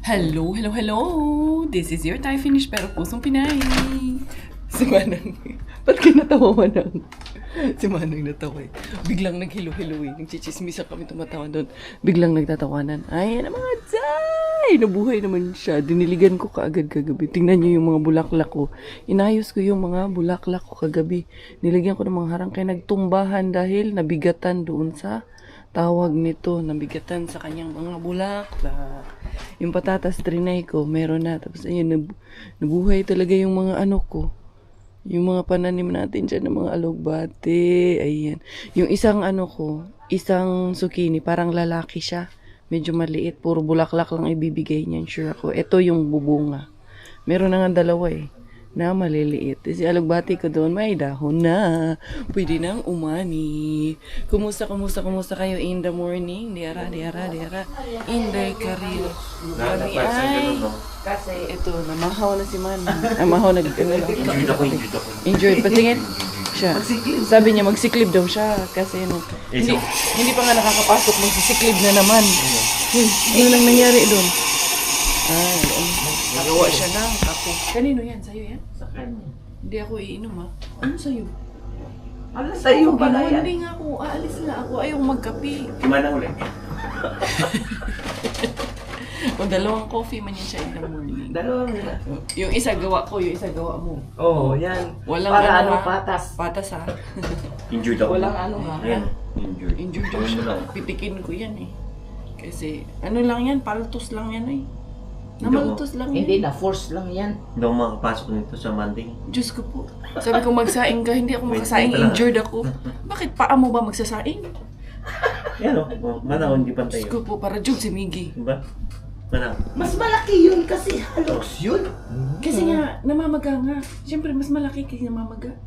Hello, hello, hello! This is your Thai finish pero pusong Pinay. Si Manang. Ba't kayo natawa, Manang? Si Manang natawa eh. Biglang naghilo-hilo eh. Nagchichismisan kami tumatawa doon. Biglang nagtatawanan. Ay, ano mga Day! Nabuhay naman siya. Diniligan ko kaagad kagabi. Tingnan niyo yung mga bulaklak ko. Inayos ko yung mga bulaklak ko kagabi. Nilagyan ko ng mga harang kaya nagtumbahan dahil nabigatan doon sa tawag nito, nabigatan sa kanyang mga bulaklak. Yung patatas trinay ko, meron na. Tapos ayun, nabuhay talaga yung mga ano ko. Yung mga pananim natin dyan ng mga alugbate. Ayan. Yung isang ano ko, isang zucchini, parang lalaki siya. Medyo maliit. Puro bulaklak lang ibibigay niyan. Sure ako. Ito yung bubunga. Meron na nga dalawa eh. Na maliliit. Si alugbati ko doon, may dahon na. Pwede nang umani. Kumusta kayo in the morning? Diara. In the career. Kami ay... Kasi ito, namahaw na si Manang. Namahaw na... Injured ako. Injured. Patingin siya. Sabi niya, magsiklib daw siya. Kasi ano, hindi pa nga nakakapasok, magsisiklib na naman. Ano nang nangyari doon? Nagawa siya ng kape. Kanino yan? Sa'yo yan? Sa kanya. Hindi ako iinom ha. Ano sa'yo? Ala sa'yo pala yan. Hindi nga ako. Aalis na ako. Ayaw magkape. Mana ulit. O dalawang coffee man yan siya in the morning. Dalawang nila. Yung isa gawa ko, yung isa gawa mo. Oo, yan. Walang para ano, ano, patas. Patas ha. Injured ako. Walang ano ha. Ayan. Injured. Injured daw siya. Pitikin ko yan eh. Kasi ano lang yan, paltos lang yan eh. Namaltos lang yan. Hindi na, force lang yan. Hindi ako makapasok nito sa Monday. Diyos ko po. Sabi ko magsaing ka, hindi ako makasaing, injured ako. Bakit paa mo ba magsasaing? Yan o. Mana hindi pantay Diyos yun. ko po, para joke si Miggy. Diba? Mana. Mas malaki yun kasi halos yun. Kasi nga, namamaga nga. Siyempre, mas malaki kasi namamaga.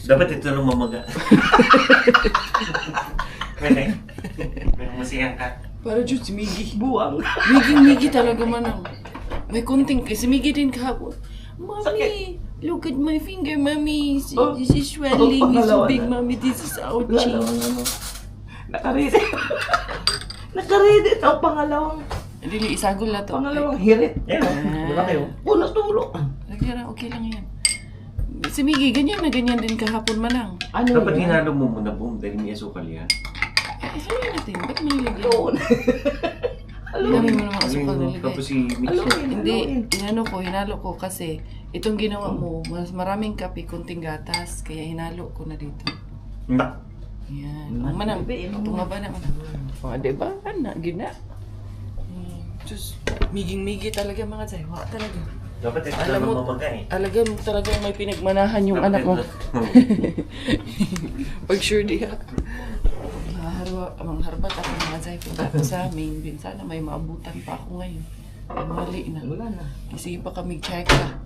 Dapat ito nung mamaga. May musikan ka. Para joke si Miggy. Buwang. Miggy talaga Manang. May kunting, kasi Miggy din kahapon. Mommy, look at my finger, Mommy. This is swelling. It's so big, Mommy. This is ouchie. Ano. Nakaready. Nakaready ang pangalawang. Dili, isagol na to. Pangalawang hirit. Yan o. Wala kayo. Punas tulo. Okay lang yan. Si Miggy, ganyan na ganyan din kahapon Manang. Ano Dapat yan? hinalo mo muna boom dahil may asukal yan. Haluin natin. Ba't may lagyan? Doon. Haluin mo naman asukal na lagay. Tapos si Hindi, hinalo ko kasi itong ginawa mo, mas maraming kape, kunting gatas, kaya hinalo ko na dito. Nak. Yan. Ang Manang, tumaba na Manang. O, diba? Ana, gina. Diyos, miging-migi talaga mga Zay. Wala talaga. Dapat ito Alam mo, naman mamaga eh. alaga mo talaga may pinagmanahan yung anak mo. Pag sure diha. Mangharbat ako mga Zay. Punta ako sa main bin. Sana may maabutan pa ako ngayon. Ay, mali na. Wala na. Kasi pa kami check ka.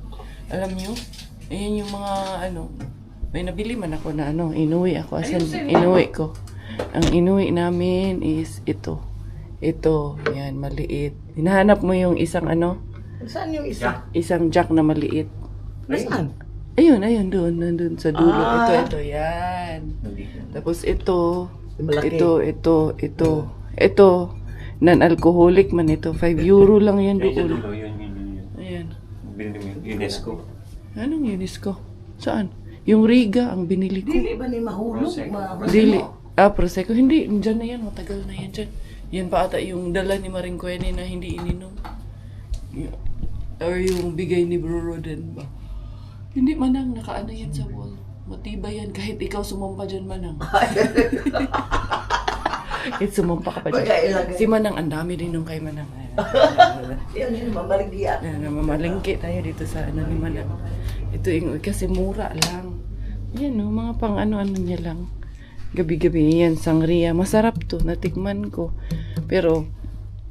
Alam nyo, ayan yung mga ano, may nabili man ako na ano, inuwi ako. Asan, inuwi ko. Ang inuwi namin is ito. Ito, yan, maliit. Hinahanap mo yung isang ano, Saan yung isa? isang jack na maliit. Nasaan? Ayun, nandun sa dulo. Ah. Ito, yan. Tapos ito, Malaki. ito, non-alcoholic man ito. 5 euro lang yan Yun doon. dulo, yun. Ayan. Binili mo yun. UNESCO. Anong UNESCO? Saan? Yung Riga ang binili ko. Dili ba ni mahulog? Prosecco. Dili. Prosecco. Hindi. Diyan na yan. Matagal na yan dyan. Yan pa ata yung dala ni Maring Kuwene na hindi ininom. Or yung bigay ni Bro Roden ba? Hindi Manang. Nakaano yan sa wall. Matibay yan. Kahit ikaw sumampa dyan Manang. Kahit sumampa ka pa dyan. Si Manang, ang dami din nung kay Manang. Yun, mamaligya. Mamalingki tayo dito sa ano ni Manang. Ito yung, kasi mura lang. Yan no, mga pang ano-ano niya lang. Gabi-gabi yan, sangria. Masarap to, natikman ko. Pero,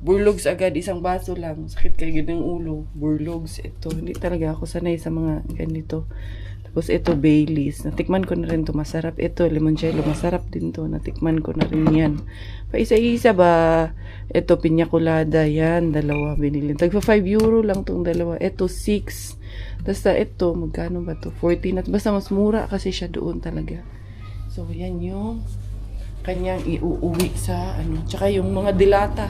burlogs agad, isang baso lang. Sakit kayo ng ulo. Burlogs, ito. Hindi talaga ako sanay sa mga ganito. Tapos ito, Baileys. Natikman ko na rin to, masarap. Ito, limoncello, masarap din to. Natikman ko na rin yan. Paisa-isa ba? Ito, piña colada. Yan, dalawa binili. Tagpa 5 euro lang tong dalawa. Ito, 6. Tapos ito, magkano ba to? 14. At basta mas mura kasi siya doon talaga. So, yan yung kanyang iuuwi sa ano. Tsaka yung mga dilata.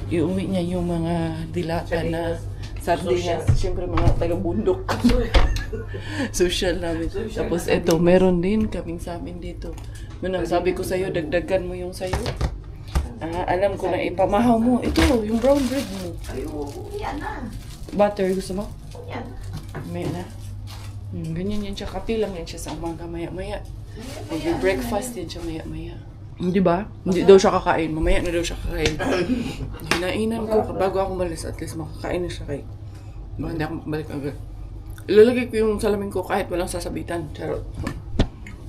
iuwi niya yung mga dilata na sardinas. Siyempre mga taga-bundok. Social namin. Tapos ito, meron din kaming sa amin dito. Manang sabi ko sa'yo, dagdagan mo yung sa'yo. Alam ko na ipamahaw mo. Ito, yung brown bread mo. Yan na. Butter, gusto mo? Yan. May na. Ganyan yan siya. Kapi lang yan siya sa umaga maya-maya. Mag-breakfast yan siya maya-maya. Di ba? Hindi daw siya kakain. Mamaya na daw siya kakain. Hinainan ko bago ako malis. At least makakain na siya kay. Baka hindi ako makabalik agad. Ilalagay ko yung salamin ko kahit walang sasabitan. Charot.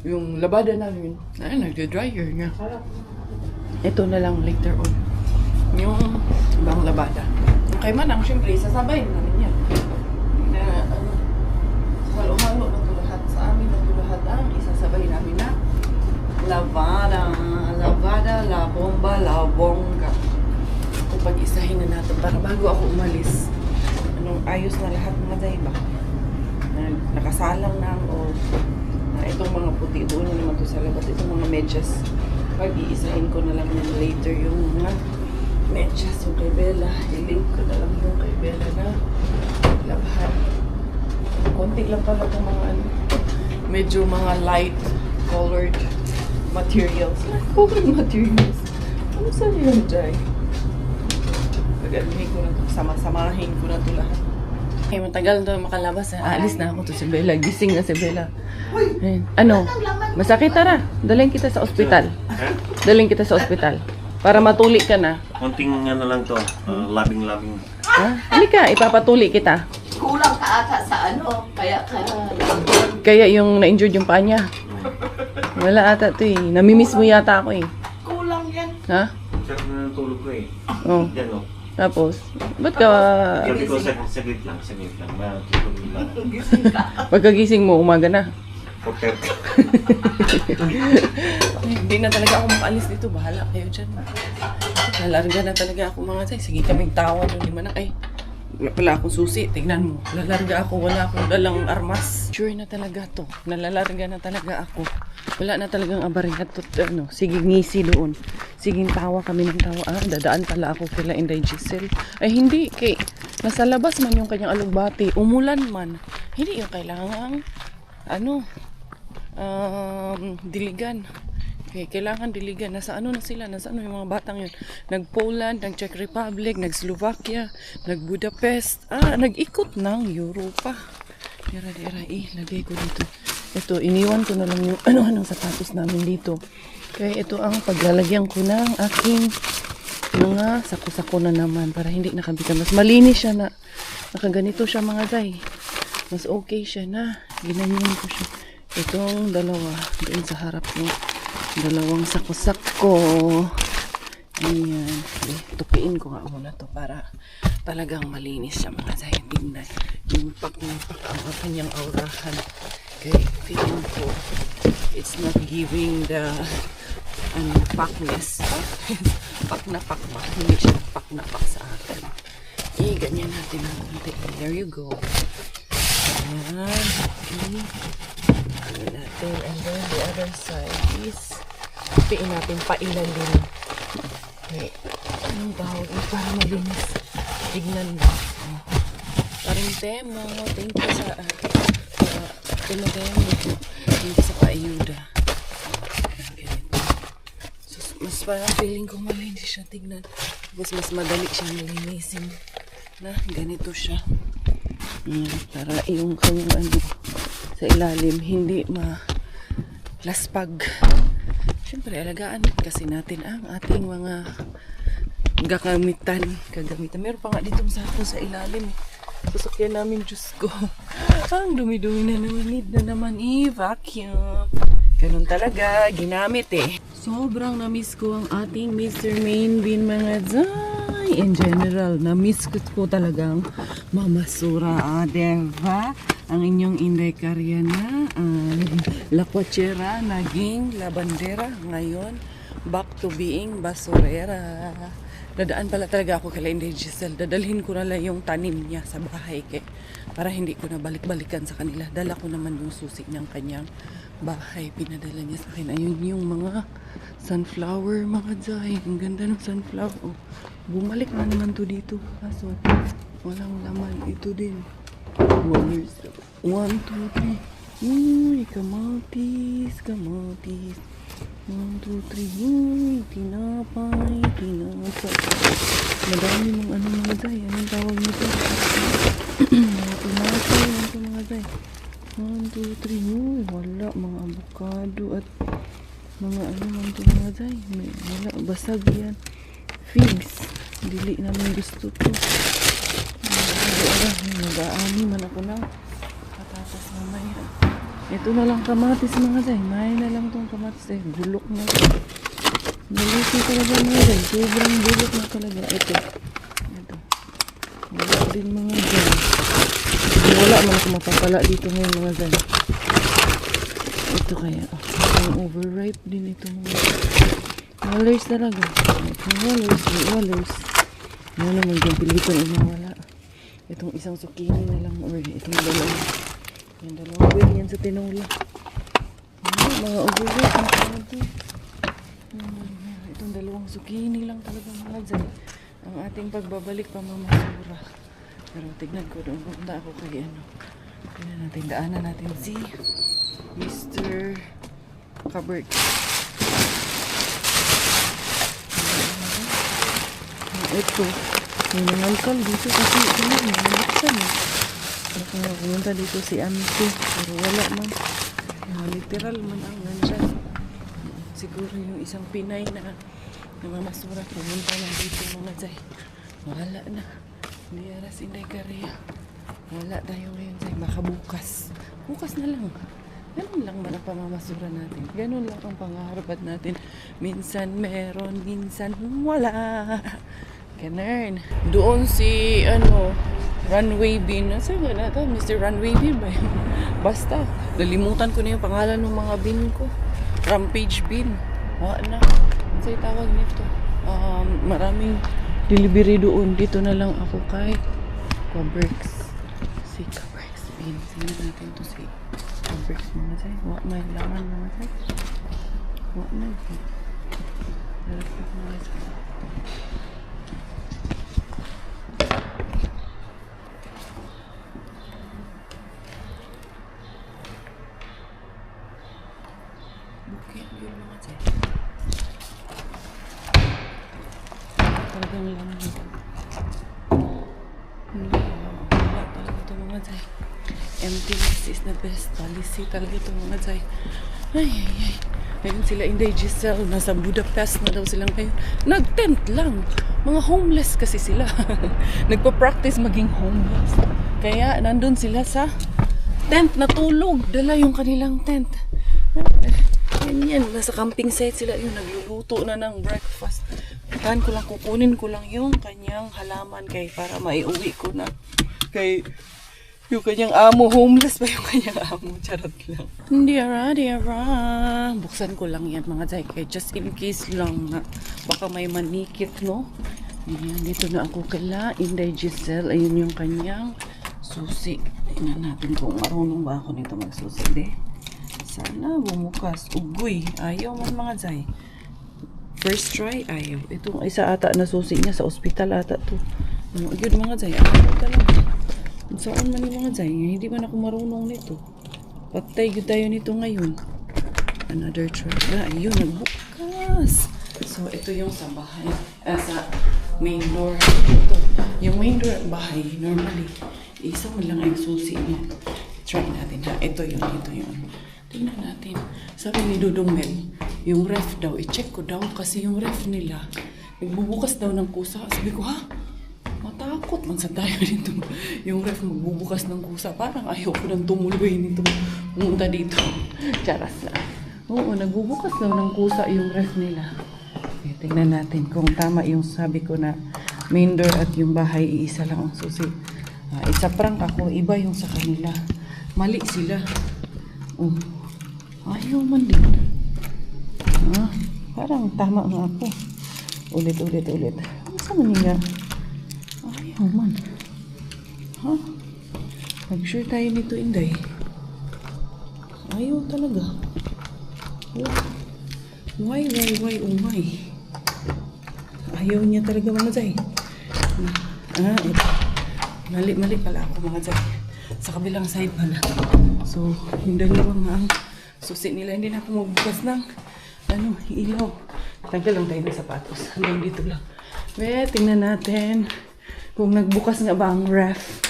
Yung labada namin. Ay, nagde-dryer niya. Ito na lang later on. Yung ibang labada. Yung kay Manang, syempre, sasabayin namin yan. Na, halo-halo na ito lahat. Sa amin na ito lahat ang isasabay namin na lavada, la bomba, la bongga. Ito pag-isahin na natin para bago ako umalis. Ayos na lahat mga dayba. Nakasalang na ang itong mga puti. Doon na naman ito sa labas. Itong mga medyas. Pag-iisahin ko na lang yan later yung mga medyas. Yung kay Bella. I-link ko na lang yung kay Bella na labahan. Konti lang pala itong mga medyo mga light colored materials. Colored materials. Ano saan yun, Jai? Pag-almin ko na ito. Sama-samahin ko na ito lahat. Eh, matagal na makalabas. Aalis na ako to si Bella. Gising na si Bella. Ayun. Ano? Masakit, tara. Dalhin kita sa ospital. Dalhin kita sa ospital. Para matuli ka na. Konting ano lang to, labing-labing. Ha? Halika, ipapatuli kita. Kulang ka ata sa ano. Kaya ka. Kaya yung na-injured yung paa niya. Wala ata to eh. Namimiss mo yata ako eh. Kulang yan. Ha? Sarap na ng tulog ko eh. Oh. Yan o. Tapos, ba't ka... Sabi ko, saglit lang. Matutulog lang. Pagkagising mo, umaga na. 4:30. Hindi na talaga ako makaalis dito. Bahala kayo dyan. Lalarga na talaga ako mga tay. Sige kaming tawa doon. Di man na, ay, wala akong susi. Tignan mo. Lalarga ako. Wala akong dalang armas. Sure na talaga to. Nalalarga na talaga ako. Wala na talagang abaringat to. Ano, sige ngisi doon. Sige tawa kami ng tawa. Dadaan pala ako kila Inday Giselle. Ay hindi. Kay, nasa labas man yung kanyang alugbati. Umulan man. Hindi yung kailangan diligan. Okay, kailangan diligan. Nasa ano na sila? Nasa ano yung mga batang yun? Nag-Poland, nag-Czech Republic, nag-Slovakia, nag-Budapest. Nag-ikot ng Europa. Dira, lagay ko dito. Ito, iniwan ko na lang yung ano-anong sapatos namin dito. Kaya ito ang paglalagyan ko ng aking mga sako-sako na naman para hindi nakabitan. Mas malinis siya na nakaganito siya mga day. Mas okay siya na ginanyan ko siya. Itong dalawa doon sa harap ng dalawang sako-sako. Ayan. Tupiin ko nga muna to para talagang malinis siya mga day. Tingnan yung pak-pak ang kanyang aurahan. Okay, feeling ko it's not giving the pakness. Pak na pak ba? Hindi siya pak na pak sa akin. Ganyan natin ang konti. There you go. Ayan. Okay. Ayan natin. And then the other side is piin natin pailalim. Okay. Anong tawag? Para malinis. Tignan mo. Parang demo. Thank you sa pinademo. Thank you sa paayuda. So, mas parang feeling ko malinis siya. Tignan. Tapos mas madali siya malinisin. Na ganito siya. Para yung kanyang sa ilalim hindi malaspag. Siyempre alagaan kasi natin ang ating mga kagamitan. Meron pa nga ditong sako sa ilalim. Sasakyan namin, Diyos ko. Ang dumi-dumi na naman. Need na naman i-vacuum. Ganun talaga. Ginamit eh. Sobrang na-miss ko ang ating Mr. Main Bean mga day. In general, na-miss ko talagang mamasura. Diba? Ang inyong Inday Karyana, La Cochera, naging labandera. Ngayon, back to being basurera. Dadaan pala talaga ako kay Inday Giselle. Dadalhin ko na lang yung tanim niya sa bahay para hindi ko na balik-balikan sa kanila. Dala ko naman yung susi ng kanyang bahay. Pinadala niya sa akin. Ayun yung mga sunflower, mga Jai. Ang ganda ng sunflower. Oh, bumalik na naman to dito. Kaso, walang laman. Ito din. 1, 2, 3. Uy, kamatis, kamatis. 1, 2, 3. Uy, tinapay. Madami mong ano mga Jai. Anong tawag nito? Mga tomato. Ano ito mga Jai? 1, 2, 3. Uy, wala. Mga avocado at mga ano man ito mga Jai. Wala. Basag yan. Figs. Dili namin gusto to. Nag-aani man ako na. Patatas mamaya. Ito na lang kamatis mga Jai. May na lang itong kamatis. Bulok na. Bulok na talaga mga Jai. Sobrang bulok na talaga. Ito. Bulok din mga Jai. Wala man ako mapapala dito ngayon mga Jai. Ito kaya. Ang overripe din ito mga Jai. Walers talaga. Walers. Ano naman yung pilitan o mawala. Itong isang zucchini na lang. Or itong dalawa. Yung dalawa. Pwede yan sa tinola. Mga overripe na talaga. Itong dalawang zucchini lang talaga mga Jai. Ang ating pagbabalik pamamasura. Pero tignan ko doon. Punta ako kay ano. Tignan natin. Daanan natin si Mr. Cupboard. Ito. May nangalkal dito kasi ito na. Nangalkal eh. Ako nga pumunta dito si Auntie. Pero wala man. Literal man ang nandyan. Siguro yung isang Pinay na namamasura. Pumunta na dito mga Jai. Wala na. Hindi aras Inday Korea. Wala tayo ngayon Jai. Baka bukas. Bukas na lang. Ganun lang man ang pamamasura natin. Ganun lang ang pangarap natin. Minsan meron, minsan wala. Ganun. Doon si, Runway Bean. Nasaan ba na ito? Mr. Runway Bean ba yun? Basta. Nalimutan ko na yung pangalan ng mga bean ko. Rampage Bean. Wala na. Sa'yo tawag nito. Maraming delivery doon. Dito na lang ako kay Cabrix. Si Cabrix Bean. Sino natin to si Cabrix mga Jai. Wala may laman mga Jai. Wala na. Dapat mga Jai. Bukit yun mga Jai. Talagang laman nito. Wala talaga ito mga Jai. Emptiness is the best policy talaga ito mga Jai. Ay. Ngayon sila Inday Giselle. Nasa Budapest na daw silang ngayon. Nag-tent lang. Mga homeless kasi sila. Nagpa-practice maging homeless. Kaya nandun sila sa tent na tulog. Dala yung kanilang tent. Yan. Nasa camping site sila. Yung nagluluto na ng breakfast. Kukunin ko lang yung kanyang halaman para maiuwi ko na. Kay yung kanyang amo, homeless pa yung kanyang amo. Charot lang. Diara. Buksan ko lang yan mga Jai. Kaya just in case lang na baka may manikit, no? Ayan, dito na ako kala Inday Giselle. Ayun yung kanyang susi. Tingnan natin kung marunong ba ako nito magsusi. Sana bumukas. Ugoy. Ayaw man mga Jai. First try, ayaw. Itong isa ata na susi niya sa ospital ata to. Yun mga Jai. Ayaw talaga. Saan man yung mga Jai? Hindi man ako marunong nito. Patay yun tayo nito ngayon. Another try. Ayun, nagbukas. So, ito yung sa bahay. Sa main door. Ito. Yung main door bahay, normally, isa mo lang ang susi niya. Try natin ha. Ito yun. Tingnan natin. Sabi ni Dudong Mel, yung ref daw, i-check ko daw kasi yung ref nila, nagbubukas daw ng kusa. Sabi ko, ha? Matakot man sa tayo dito. Yung ref magbubukas ng kusa. Parang ayaw ko nang tumuloy nito. Pumunta dito. Charas lang. Oo, nagbubukas daw ng kusa yung ref nila. Okay, tingnan natin kung tama yung sabi ko na main door at yung bahay, iisa lang ang susi. Isa prank ako, iba yung sa kanila. Mali sila. Ayaw man din. Parang tama nga ako. Ulit. Saan man nga? Ayaw man. Ha? Mag-share tayo nito, Inday. Ayaw talaga. Why, oh my? Ayaw niya talaga, mga Zay. Ito. Mali pala ako, mga Zay. Sa kabilang side pala. So, yung dalawang ang susi nila. Hindi na ako magbukas ng ilaw. Tanggal lang tayo ng sapatos. Hanggang dito lang. Tingnan natin kung nagbukas nga ba ang ref.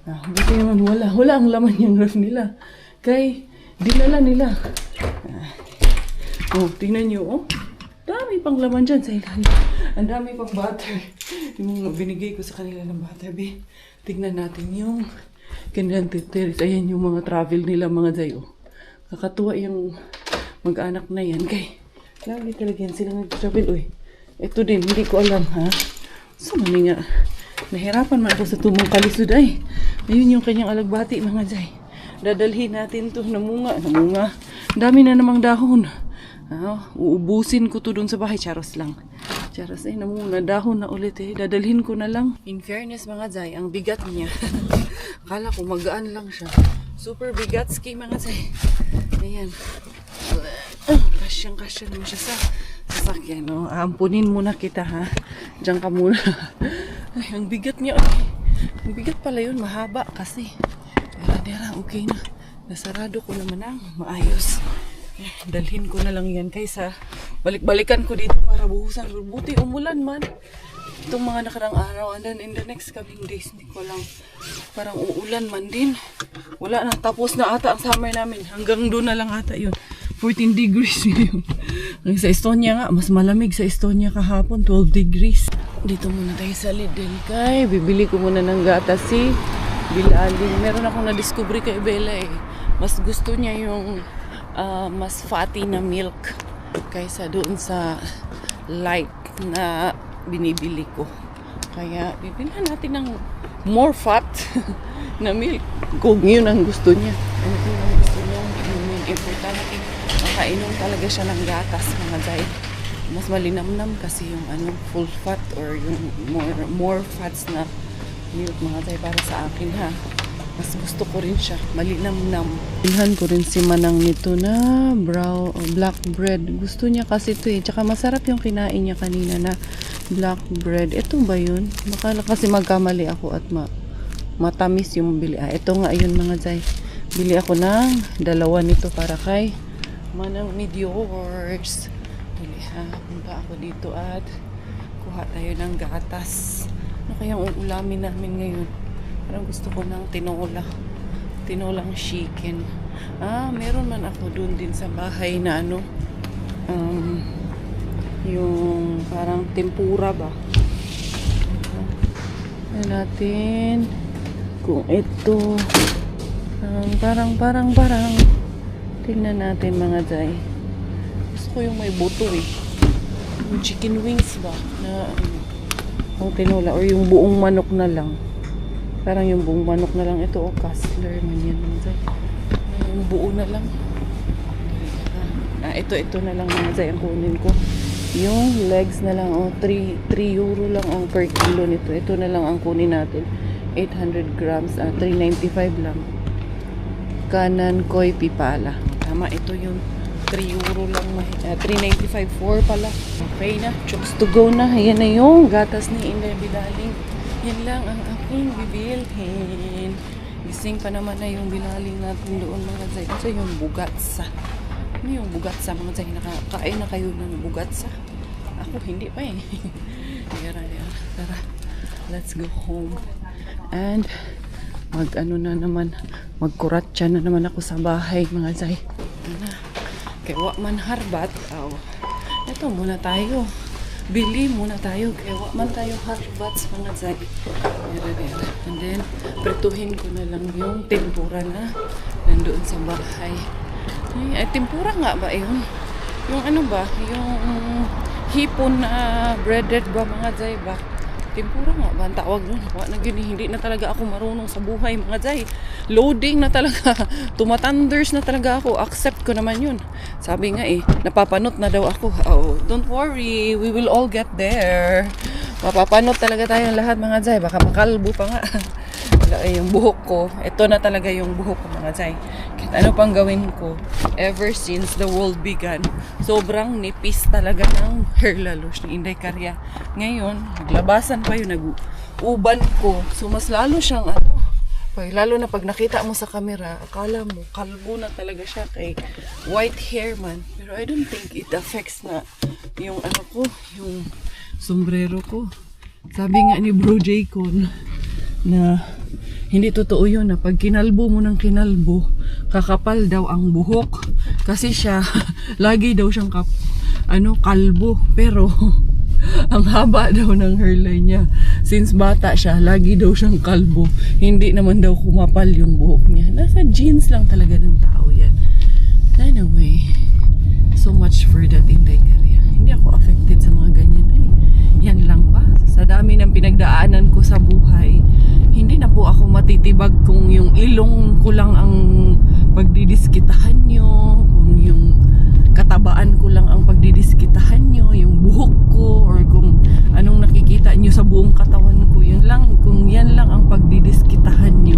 Buti naman wala. Wala ang laman yung ref nila. Kay, dinala nila. Tingnan nyo, dami pang laman dyan sa ilalim. Ang dami pang butter. Yung binigay ko sa kanila ng butter, be. Tingnan natin yung kanilang titeris. Ayan yung mga travel nila, mga Zayo. Kakatuwa yung mag-anak na yan. Kay, lagi talaga yan sila nag-travel. Uy, ito din, hindi ko alam, ha? So, mali nga. Nahirapan man ako sa tumong kalisod, ay. Ayun yung kanyang alagbati, mga Zay. Dadalhin natin to. Namunga. Dami na namang dahon. Uubusin ko to dun sa bahay. Charos lang. Charos namunga. Dahon na ulit Dadalhin ko na lang. In fairness, mga Zay, ang bigat niya. Akala ko magaan lang siya. Super bigat ski, mga Zay. Ayan. Kasyang-kasya naman siya sa sasakyan. Ampunin muna kita, ha. Diyan ka muna. Ay, ang bigat niya. Ang bigat pala yun. Mahaba kasi. Dera, okay na. Nasarado ko naman ang maayos. Dalhin ko na lang yan kaysa balik-balikan ko dito para buhusan. Buti umulan man. Itong mga nakarang araw. And then in the next coming days, hindi ko lang parang uulan man din. Wala na. Tapos na ata ang summer namin. Hanggang doon na lang ata yun. 14 degrees ngayon. Sa Estonia nga, mas malamig sa Estonia kahapon. 12 degrees. Dito muna tayo sa Lidl. Kay, bibili ko muna ng gatas si Bilaling. Meron akong na-discovery kay Bella Mas gusto niya yung mas fatty na milk kaysa doon sa light na binibili ko. Kaya bibilhan natin ng more fat na milk kung yun ang gusto niya. Ano yun ang gusto niya? Importante makainom talaga siya ng gatas, mga Zay. Mas malinamnam kasi yung full fat or yung more fats na milk, mga Zay, para sa akin, ha. Mas gusto ko rin siya, malinamnam. Bilhan ko rin si Manang nito na black bread. Gusto niya kasi ito Tsaka masarap yung kinain niya kanina na black bread. Ito ba yun? Baka kasi magkamali ako at matamis yung bili. Ito nga yun, mga Zay. Bili ako ng 2 nito para kay Manang Meteors. Punta ako dito at kuha tayo ng gatas. Ano kayang uulamin namin ngayon? Parang gusto ko ng tinolang chicken. Meron man ako dun din sa bahay na yung parang tempura ba. Ayan natin kung ito parang tingnan natin, mga Zay. Gusto ko yung may buto yung chicken wings ba na ang tinola or yung buong manok na lang. Parang yung buong manok na lang. Ito Castler man yan, mga Zay. Yung buo na lang. Ito na lang, mga Zay, ang kunin ko. Yung legs na lang, 3 euro lang ang per kilo nito. Ito na lang ang kunin natin. 800 grams, 395 lang. Kanan koy pipala. Tama, ito yung 3 euro lang. 395, 4 pala. Okay na, chokes to go na. Ayan na yung gatas ni Inday Bilaling. Yan lang ang aking bibilhin. Gising pa naman na yung Bilaling natin doon, mga Zay. Kasi yung bugatsa. Ano yung bugatsa, mga Zay? Nakakain na kayo ng bugatsa? Ako hindi pa Tara, let's go home. And magkuratsa na naman ako sa bahay, mga Zay. Kaya man harbat. Ito muna tayo. Bili muna tayo. Kaya man tayo harbats, mga Zay. And then, prituhin ko na lang yung tempura na nandoon sa bahay. Ay, tempura nga ba yun? Yung yung hipon na breaded ba, mga Zay ba? Tempura nga ba ang tawag nun? Hindi na talaga ako marunong sa buhay, mga Zay. Loading na talaga. Tumatanders na talaga ako. Accept ko naman yun. Sabi nga napapanot na daw ako. Don't worry. We will all get there. Mapapanot talaga tayong lahat mga Zay. Baka makalbo pa nga. Wala yung buhok ko. Ito na talaga yung buhok ko mga Zay. Kahit ano pang gawin ko, ever since the world began, sobrang nipis talaga ng hair lalosh ni Inday Karya. Ngayon, naglabasan pa yun, nag-uban ko. So mas lalo siyang lalo na pag nakita mo sa camera, akala mo, kalbo na talaga siya kay white hair man. Pero I don't think it affects na yung yung sombrero ko. Sabi nga ni Bro Jaycon na hindi totoo yun na pag kinalbo mo ng kinalbo, kakapal daw ang buhok. Kasi siya, lagi daw siyang kalbo. Pero, ang haba daw ng hairline niya. Since bata siya, lagi daw siyang kalbo. Hindi naman daw kumapal yung buhok niya. Nasa genes lang talaga ng tao yan. Anyway, so much for that Inday Karya. Hindi ako affected sa mga ganyan. Yan lang ba? Sa dami ng pinagdaanan ko sa buhay, hindi na po ako matitibag kung yung ilong ko lang ang pagdidiskitahan nyo, kung yung katabaan ko lang ang pagdidiskitahan nyo, yung buhok ko, or kung anong nakikita nyo sa buong katawan ko, yun lang, kung yan lang ang pagdidiskitahan nyo,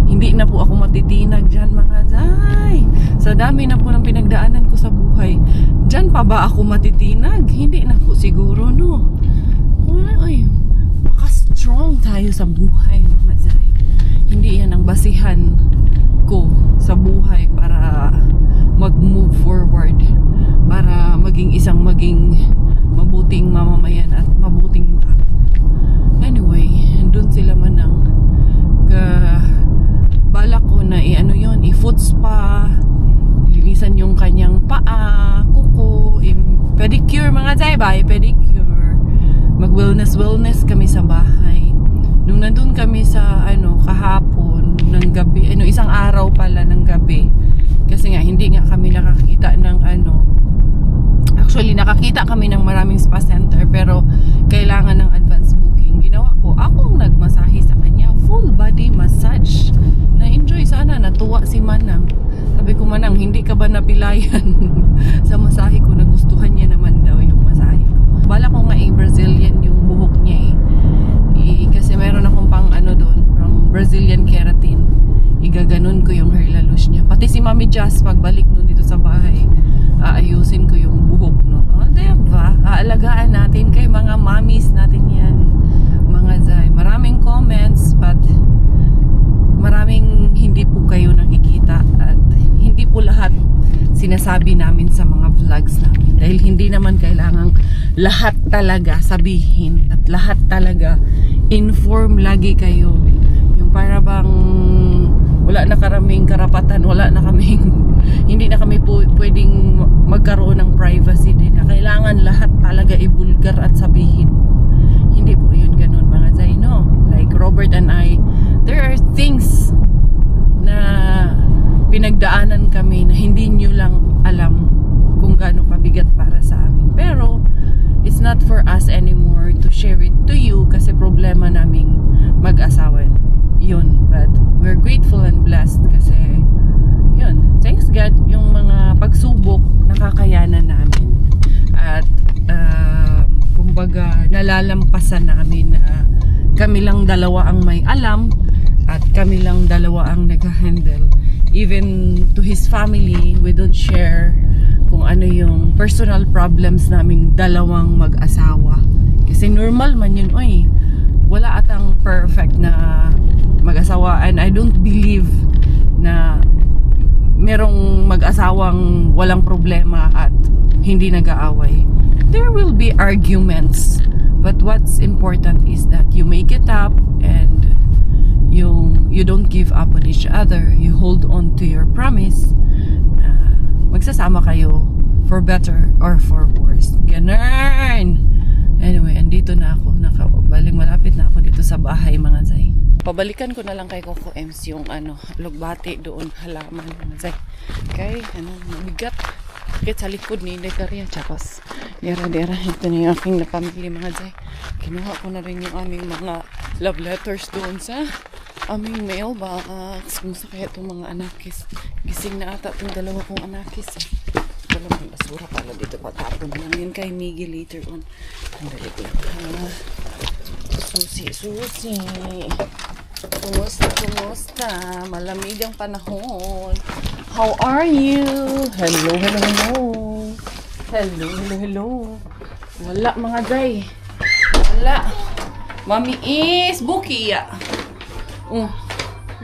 hindi na po ako matitinag dyan mga Zay. Sa dami na po ng pinagdaanan ko sa buhay, dyan pa ba ako matitinag? Hindi na po siguro, no? Ay, maka-strong tayo sa buhay mga Zay. Hindi yan ang basihan ko sa buhay para mag-move forward, para maging mabuting mamamayan at mabuting tao. Anyway, andun sila manang balak ko na i-foot spa, linisan yung kanyang paa, kuko, pedicure mga Zay ba, pedicure, mag-wellness kami sa bahay. Nung nandun kami sa kahapon ng gabi, isang araw pala ng gabi, kasi nga hindi nga kami nakakita ng actually nakakita kami ng maraming spa center pero kailangan ng advance booking. Ginawa ko, akong nagmasahe sa kanya, full body massage. Na-enjoy sana, natuwa si Manang. Sabi ko, Manang, hindi ka ba napilayan sa masahe ko? Nagustuhan niya naman daw yung masahe ko. Bala ko nga Brazilian yung buhok niya kasi meron akong pang doon, from Brazilian keratin. Igaganon ko yung hair lalosh niya. Pati si Mami Jazz, pagbalik nun dito sa bahay, aayusin ko yung buhok, no? Diba? Aalagaan natin kay mga mommies natin yan. Mga Zay. Maraming comments, but maraming hindi po kayo nakikita at hindi po lahat sinasabi namin sa mga vlogs namin. Dahil hindi naman kailangang lahat talaga sabihin at lahat talaga inform lagi kayo. Yung para bang wala na kaming karapatan, hindi na kami pwedeng magkaroon ng privacy din na kailangan lahat talaga ibulgar at sabihin. Hindi po yun ganun mga Zay, no? Like Robert and I, there are things na pinagdaanan kami na hindi nyo lang alam kung gaano kabigat para sa amin. Pero it's not for us anymore to share it to you kasi problema naming mag-asawa yun. But we're grateful and blessed kasi yun, thanks God, yung mga pagsubok nakakayanan namin at kumbaga nalalampasan namin na kami lang dalawa ang may alam at kami lang dalawa ang nag-handle. Even to his family, we don't share kung ano yung personal problems naming dalawang mag-asawa. Kasi normal man yun, wala atang perfect na mag-asawa, and I don't believe na merong mag-asawang walang problema at hindi nag-aaway. There will be arguments, but what's important is that you make it up and you don't give up on each other. You hold on to your promise. Magsasama kayo for better or for worse. Ganun! Anyway, andito na ako. Malapit na ako dito sa bahay mga Zay. Pabalikan ko na lang kay Coco Ems yung lugbati doon, halaman mga Zay. Okay, mabigat. Bakit sa likod ni Inday Karya, tsakos. Dera, ito na yung aking napamili mga Zay. Kinuha ko na rin yung aming mga love letters doon sa aming mailbox. Kung sa kaya itong mga anakis. Gising na ata itong dalawa kong anakis. Wala pang basura pala dito. Patapon lang yun kay Miggy later on. Ang dalit lang. Susi. Kumusta? Malamig ang panahon. How are you? Hello. Wala mga day. Wala. Mami is bukiya.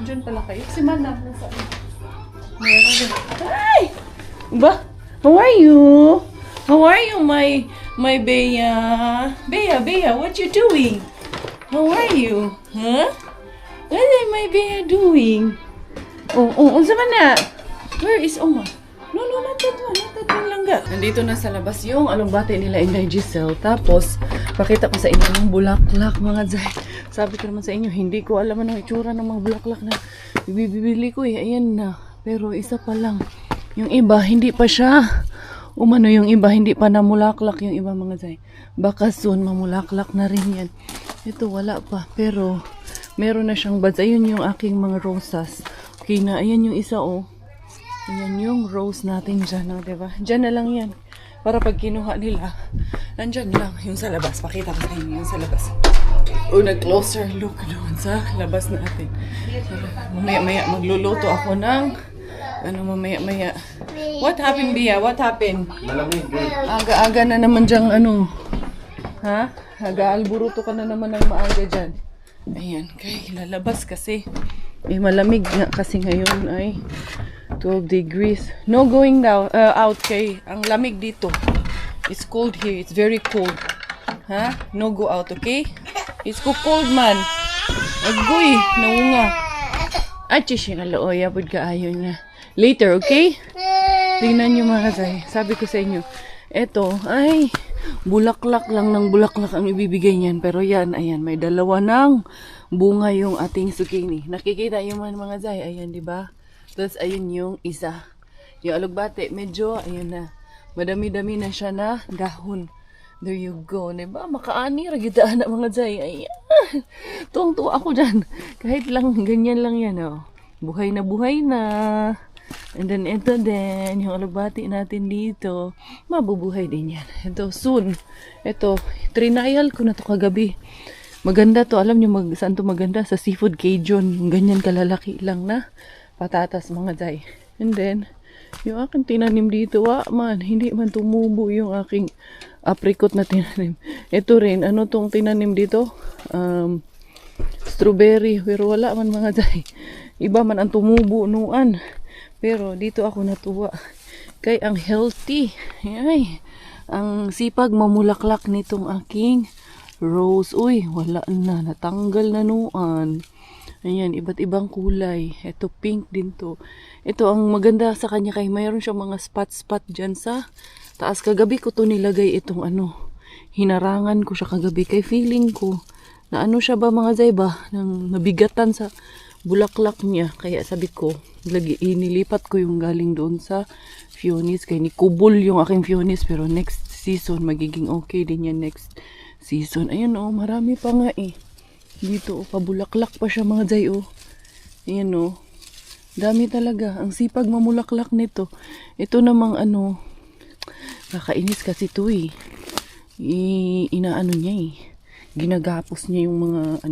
Diyan pala kayo. Si Mana. Meron din. Ay! Ba? How are you? My Bea? Bea, what you doing? How are you? Huh? What is my Bea doing? Unsa man na? Where is Oma? No, not that one lang ga. Nandito na sa labas yung alugbate nila Inday Giselle. Tapos, pakita ko sa inyo ng bulaklak mga zay. Sabi ko naman sa inyo, hindi ko alam anong itsura ng mga bulaklak na bibili ko eh. Ayan na. Pero isa pa lang. Yung iba, hindi pa siya. Yung iba, hindi pa namulaklak yung iba mga zay. Baka soon, mamulaklak na rin yan. Ito, wala pa. Pero, meron na siyang buds. Ayun yung aking mga rosas. Okay na, ayan yung isa Ayan yung rose natin dyan, diba? Dyan na lang yan. Para pag kinuha nila, nandyan lang yung sa labas. Pakita ko sa inyo yung sa labas. Nag-closer look doon sa labas natin. Mamaya magluluto ako ng mamaya. What happened, Bia? What happened? Malamig. Aga-aga na naman dyang ha? Aga-alburuto ka na naman ng maaga dyan. Ayan, kay lalabas kasi. Malamig nga kasi ngayon ay 12 degrees. No going down, out kay. Ang lamig dito. It's cold here. It's very cold. Ha? No go out, okay? It's cold man. Agoy, naunga. Achis yung alooya, pud kaayo niya. Later, okay? Tingnan nyo mga kasay. Sabi ko sa inyo, eto, ay, bulaklak lang ng bulaklak ang ibibigay niyan. Pero yan, ayan, may dalawa ng bunga yung ating zucchini. Nakikita yung mga zay, ayan, di ba? Tapos, ayun yung isa. Yung alugbate, medyo, ayun na. Madami-dami na siya na dahon. There you go. Diba? Makaani, ragitaan na mga zay. Ayan. Tuwang-tuwa ako dyan. Kahit lang, ganyan lang yan, oh. Buhay na. And then, ito din, yung alugbati natin dito. Mabubuhay din yan. Ito, soon. Ito, trinayal ko na to kagabi. Maganda to. Alam nyo, saan to maganda? Sa Seafood Cajun. Ganyan kalalaki lang na patatas mga zay. And then, yung aking tinanim dito, hindi man tumubo yung aking apricot na tinanim. Ito rin, ano tong tinanim dito? Strawberry. Pero wala man mga zay. Iba man ang tumubo noon. Pero dito ako natuwa. Kay ang healthy. Ay, ang sipag mamulaklak nitong aking rose. Uy, wala na. Natanggal na noon. Ayan, iba't ibang kulay. Ito, pink din to. Ito, ang maganda sa kanya kay mayroon siyang mga spot dyan sa taas. Kagabi ko to nilagay itong hinarangan ko siya kagabi. Kay feeling ko na siya ba mga zay ba? Nang nabigatan sa bulaklak niya. Kaya sabi ko, inilipat ko yung galing doon sa Fionis. Kaya nikubol yung aking Fionis. Pero next season, magiging okay din yan next season. Ayun marami pa nga dito, pabulaklak pa siya mga zay, Ayan, dami talaga. Ang sipag mamulaklak nito. Ito namang kakainis kasi ito, inaano niya, ginagapos niya yung mga,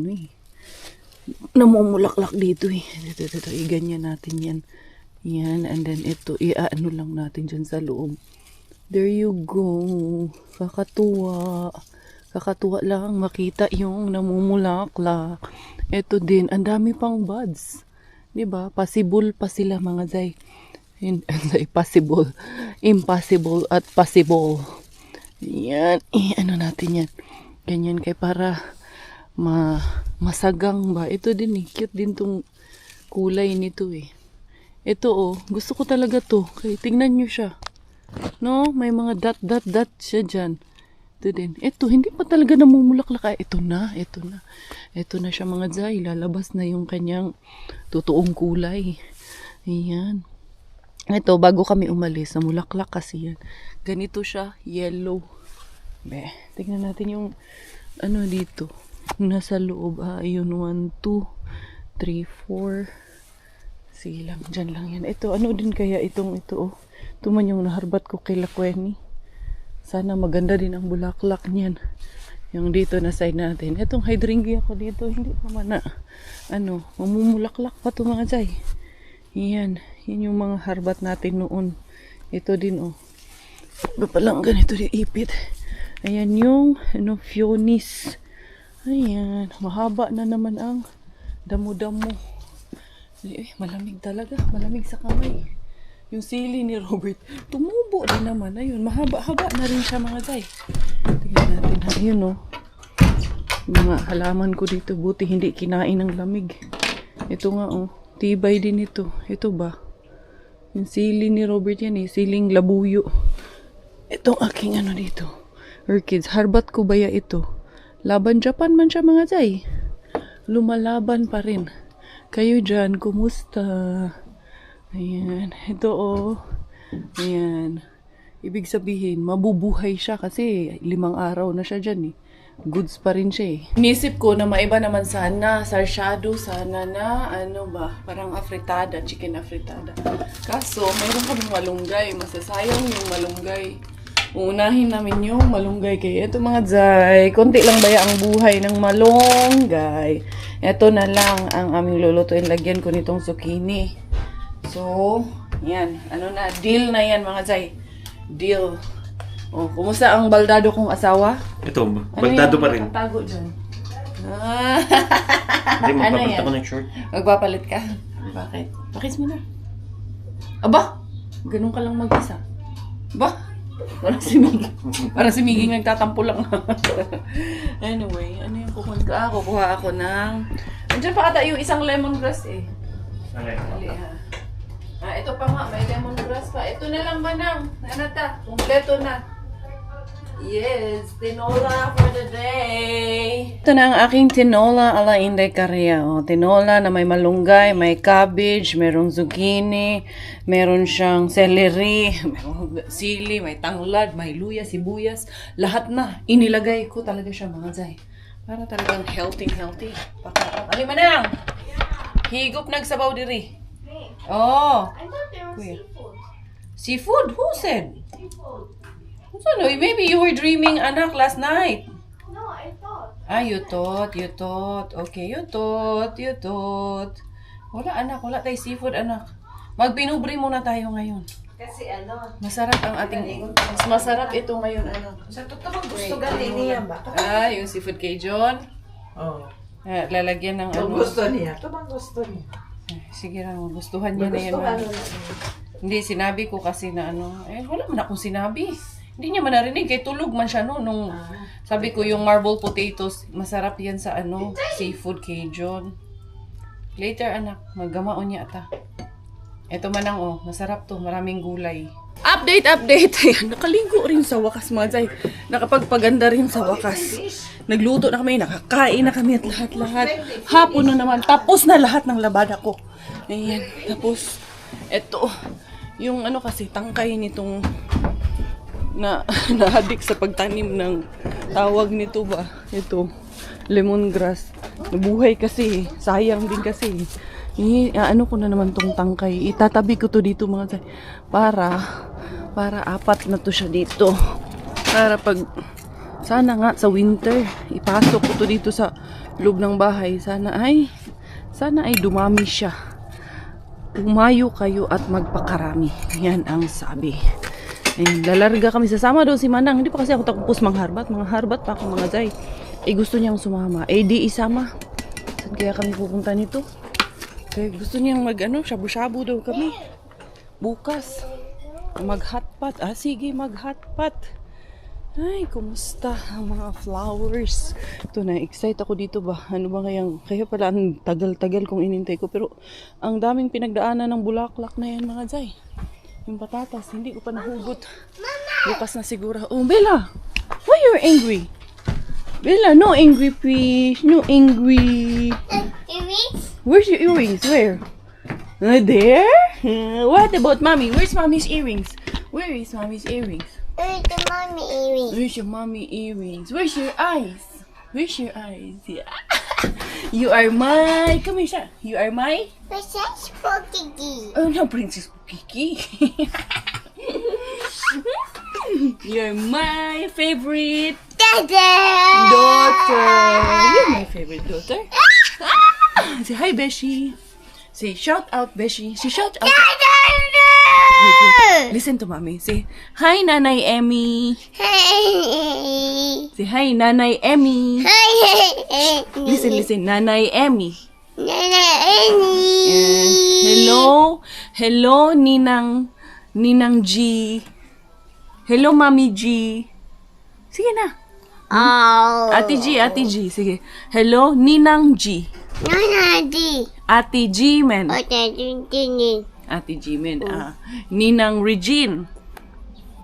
namumulaklak dito, Ito, ganyan natin yan. Yan, and then ito, lang natin dyan sa loob. There you go. Kakatuwa lang makita yung namumulaklak. Ito din, ang dami pang buds. Diba? Possible pa sila mga zay. Possible. Impossible at possible. Yan. Natin yan. Ganyan kay para masagang ba. Ito din cute din tong kulay nito Ito gusto ko talaga to. Kaya tingnan nyo siya. No? May mga dot siya dyan. Ito din. Ito, hindi pa talaga namumulaklak. Ito na siya mga zay. Lalabas na yung kanyang totoong kulay. Ayan. Ito, bago kami umalis, namulaklak kasi yan. Ganito siya, yellow. Tingnan natin yung dito. Nasa loob. Ayun, 1, 2, 3, 4. Sige lang, dyan lang yan. Ito, din kaya itong ito, Ito man yung naharbat ko kay Lakweni. Sana maganda din ang bulaklak niyan. Yung dito na side natin. Itong hydrangea ko dito, hindi pa man na, mamumulaklak pa ito mga Jai. Yan. Yan yung mga harbat natin noon. Ito din, oh. Iba palang ganito din ipit. Ayan yung, Phionis. Ayan. Mahaba na naman ang damo-damo. Malamig talaga. Malamig sa kamay. Yung sili ni Robert, tumubo din naman. Ayun, mahaba-haba na rin siya mga Jai. Tingnan natin. Ayun, oh. Mga halaman ko dito, buti hindi kinain ng lamig. Ito nga, oh. Tibay din ito. Ito ba? Yung sili ni Robert yan, eh. Siling labuyo. Itong aking dito. Orchids. Harbat ko baya ito? Laban Japan man siya mga Jai. Lumalaban pa rin. Kayo dyan, kumusta? Ayan. Ito, oh. Ayan. Ibig sabihin, mabubuhay siya kasi 5 araw na siya dyan, eh. Goods pa rin siya, eh. Inisip ko na maiba naman sana, sarsyado, sana na, parang afritada, chicken afritada. Kaso, mayroon kaming malunggay. Masasayang yung malunggay. Uunahin namin yung malunggay. Kaya ito mga Jai, konti lang baya ang buhay ng malunggay. Ito na lang ang aming lulutuin. Lagyan ko nitong zucchini. So, yan. Deal na yan mga Jai. Deal. Oh, kumusta ang baldado kong asawa? Ito, baldado pa rin. Tago dyan. Hindi, magpapalit ako ng short. Magpapalit ka? Bakit? Pakis mo na. Aba? Ganun ka lang mag-isa. Ba? Parang si Miggy nagtatampo lang. Anyway, ano yung kukuha ko? Kuha ako ng... Andiyan pa ata yung isang lemongrass, eh. Dali, ha. Ito pa nga, may lemongrass pa. Ito na lang manang. Kompleto na. Yes, tinola for the day. Ito na ang aking tinola ala Inday Korea. Tinola na may malunggay, may cabbage, merong zucchini, meron siyang celery, merong sili, may tanglad, may luya, sibuyas. Lahat na. Inilagay ko talaga siya mga Jai. Para talagang healthy. Ali manang! Higop nagsabaw diri. Oh. I thought there was seafood. Seafood? Who said? Seafood. So, no, maybe you were dreaming, anak, last night. No, I thought. You thought. Okay, you thought. Wala, anak. Wala tayo seafood, anak. Magpinubri muna tayo ngayon. Kasi Masarap ang ating... Mas masarap ito ngayon, anak. sa totoo gusto galing niya ba? Yung seafood Cajun. Oh. Lalagyan ng Gusto niya. Ito bang gusto niya? Sige lang, gustuhan niya na yan. Hindi, sinabi ko kasi na wala man akong sinabi. Hindi niya man narinig, kay tulog man siya nung sabi ko yung marble potatoes, masarap yan sa seafood Cajun. Later anak, maggamaon niya ata. Ito manang masarap to, maraming gulay. Update! Ayan, nakaligo rin sa wakas mga Jai. Nakapagpaganda rin sa wakas. Nagluto na kami, nakakain na kami at lahat. Hapon na naman, tapos na lahat ng labada ko. Ayan, tapos, eto, yung kasi, tangkay nitong nahadik sa pagtanim ng tawag nito ba? Ito, lemongrass. Nabuhay kasi, sayang din kasi. Ko na naman tong tangkay. Itatabi ko to dito mga Jai. Para 4 na to siya dito. Para sana nga sa winter, ipasok ko to dito sa loob ng bahay. Sana ay dumami siya. Umayo kayo at magpakarami. Yan ang sabi. Lalarga kami. Sasama doon si Manang. Hindi pa kasi ako takupos mangharbat. Mga harbat pa ako mga Jai. Gusto niyang sumama. Di isama. Saan kaya kami pupunta nito? Gusto niyang shabu-shabu daw kami. Bukas. Mag-hotpot. Sige, mag-hotpot. Ay, kumusta ang mga flowers? Ito na, excite ako dito ba? Ano ba kaya pala ang tagal-tagal kong inintay ko. Pero ang daming pinagdaanan ng bulaklak na yan mga Jai. Yung patatas, hindi ko pa nahugot. Bukas na siguro. Oh, Bella! Why you're angry? Bella, no angry please. No angry. Earrings? Where's your earrings? Where? There? What about mommy? Where's mommy's earrings? Where is mommy's earrings? Where's the mommy earrings? Where's your mommy earrings? Where's your eyes? Where's your eyes? Yeah. You are my... Come here, Sha. You are my... Princess Kiki. Oh, no, Princess Kiki. You're my favorite... Daughter. You're my favorite daughter. Say hi, Beshi. Say shout out, Beshi. Say shout out. Wait. Listen to mommy. Say hi, Nanay Emmy. Say hi, Nanay Emmy. Listen, Nanay Emmy. Hello, Ninang G. Hello, Mami G. Sige na. Ate G. Sige. Hello, Ninang G. Ate G, man. Ate G, man. Ninang Regine.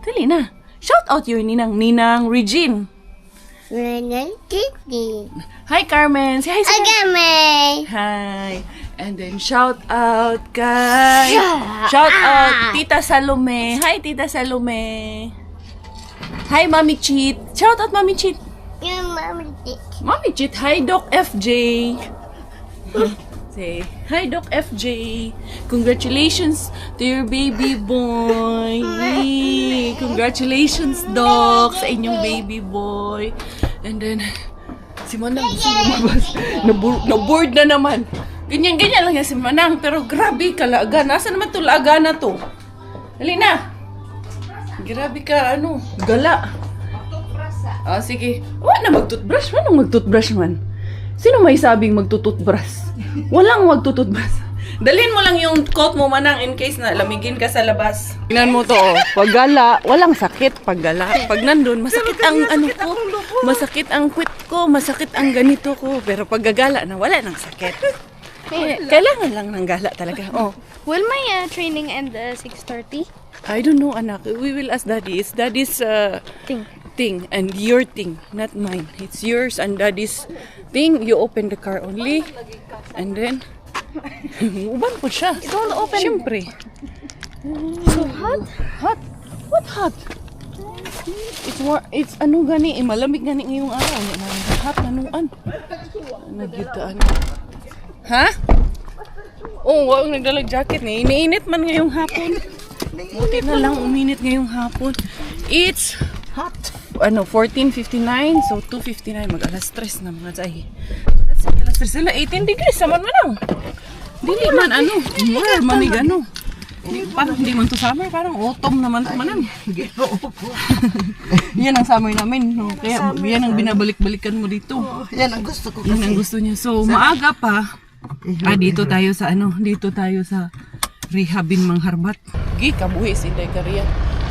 Dali na. Shout out your Ninang Regine. Hi, Carmen. Say hi sa Hi. And then shout out kay... Shout out Tita Salome. Hi, Tita Salome. Hi, Mami Cheat. Shout out, Mami Cheat. Mami Cheat. Hi, Doc FJ. Say, hi, Doc FJ. Congratulations to your baby boy. Yay. Congratulations, Doc, sa inyong baby boy. And then, si Manang gusto lumabas. Na-board na naman. Ganyan lang yan si Manang. Pero grabe ka, laaga. Nasaan naman to laaga na to? Dali na. Grabe ka, gala. Sige. Wala na mag-toothbrush. Walang mag-toothbrush man. Sino may sabing magtututbrush? Walang magtututbrush. Dalhin mo lang yung coat mo, Manang, in case na lamigin ka sa labas. Tingnan mo to, Pag gala, walang sakit pag gala. Pag nandun, masakit ang ko. Masakit ang quit ko. Masakit ang ganito ko. Pero pag gagala na, wala nang sakit. Kailangan lang ng gala talaga. Will my training end 6:30? I don't know, anak. We will ask Daddy. It's Daddy's thing and your thing, not mine. It's yours and Daddy's thing. You open the car only. And then, uban po siya. Don't open. Siyempre. So hot? Hot? What hot? It's gani, malamig gani ngayong araw. Hot na nuan. Nagyutaan. Ha? Wag nagdalag jacket ni. Iniinit man ngayong hapon. Buti na lang uminit ngayong hapon. It's hot. 14:59. So 2:59 mag-alas 3 na mga zahi. Alas 3 sila 18 degrees naman manang. Dili man more mamig Parang hindi man to summer, parang autumn naman to manang. Yan ang summer namin, no? Kaya yan ang binabalik-balikan mo dito. Yan ang gusto ko Yan ang gusto niya. So maaga pa. Dito tayo sa rehabin Mangharbat. Kabuhi si Inday Kariya.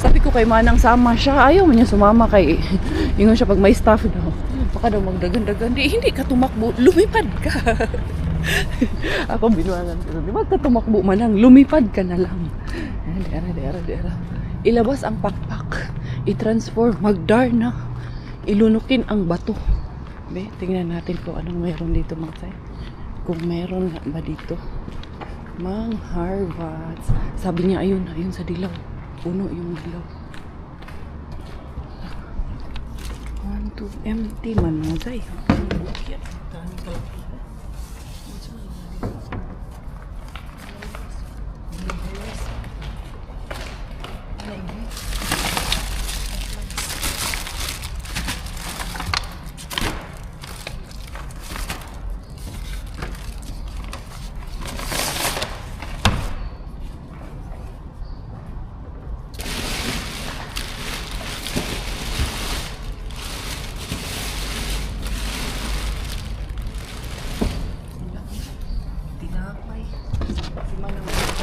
Sabi ko kay Manang sama siya. Ayaw man niya sumama kay ingon siya pag may staff daw. Baka daw magdagan-dagan. Hindi ka tumakbo. Lumipad ka. Ako binuangan ko. Di ba ka tumakbo Manang? Lumipad ka na lang. Dera. Ilabas ang pakpak. I-transform. Magdarna. Ilunukin ang bato. Tingnan natin kung anong meron dito mga tayo. Kung meron ba dito. Mangharbat. Sabi niya ayun sa dilaw. Puno yung dilaw. 1, 2, empty man mo day.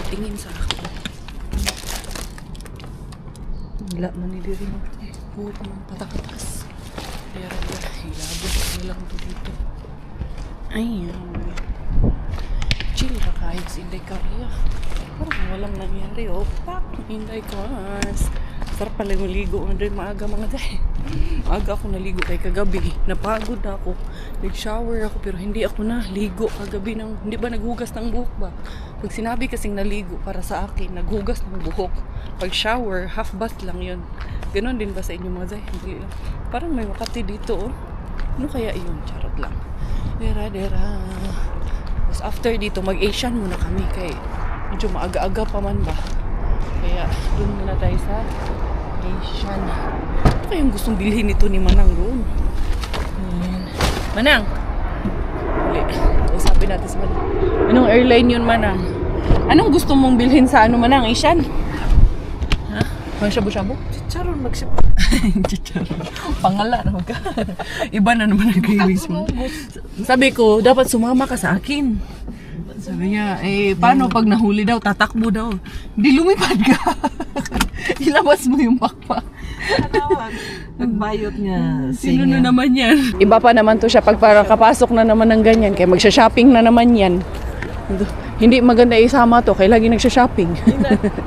Tingin sa akin. Wala man ni diri mo. Buot man patakatas. Dera hilabot ko lang to dito. Ayan. Chill ka kahit si Inday Kariya. Parang walang nangyari. Pak! Inday Cars. Sarap pala yung ligo. Anday maaga mga day. Maaga ako naligo kay kagabi. Napagod na ako. Nag-shower ako pero hindi ako naligo kagabi. Hindi ba naghugas ng buhok ba? Pag sinabi kasing naligo para sa akin, naghugas ng buhok. Pag shower, half bath lang yun. Ganon din ba sa inyo mga day? Hindi lang. Parang may Makati dito Ano kaya yun? Charot lang. Dera. Tapos after dito, mag-Asian muna kami kay medyo maaga-aga pa man ba. Kaya doon muna tayo sa Asian. kayang gustong bilhin nito ni Manang doon? Manang! Uli. Usapin natin si Manang. Anong airline yun, Manang? Anong gusto mong bilhin sa ano, Manang? Asian? Ha? Pang shabu-shabu? Chicharon magsip. Chicharon. Pangala naman ka. Iba na naman ang cravings mo. Sabi ko, dapat sumama ka sa akin. Sabi niya, paano pag nahuli daw, tatakbo daw. Hindi lumipad ka. Ilabas mo yung backpack. Nagbayot niya. Sino na naman yan? Iba pa naman to siya pag parang kapasok na naman ng ganyan. Kaya magsha-shopping na naman yan. Hindi maganda isama to. Kaya lagi nagsha-shopping.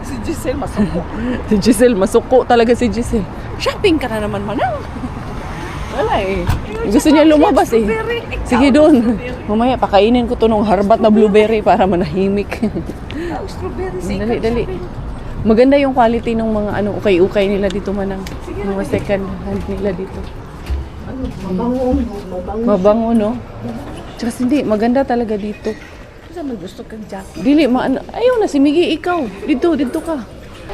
Si Giselle masuko. Si Giselle, masuko talaga si Giselle. Shopping ka na naman, Manang. Wala eh. Gusto niya lumabas eh. Sige doon. Mamaya, pakainin ko to nung harbat na blueberry para manahimik. Dali, dali. Maganda yung quality ng mga ukay-ukay nila dito, Manang. Mga second hand nila dito. Mabango, no? Tsaka hindi, maganda talaga dito. Kasi may gusto kang jacket. Dili, ayaw na, si Miggy, ikaw. Dito ka.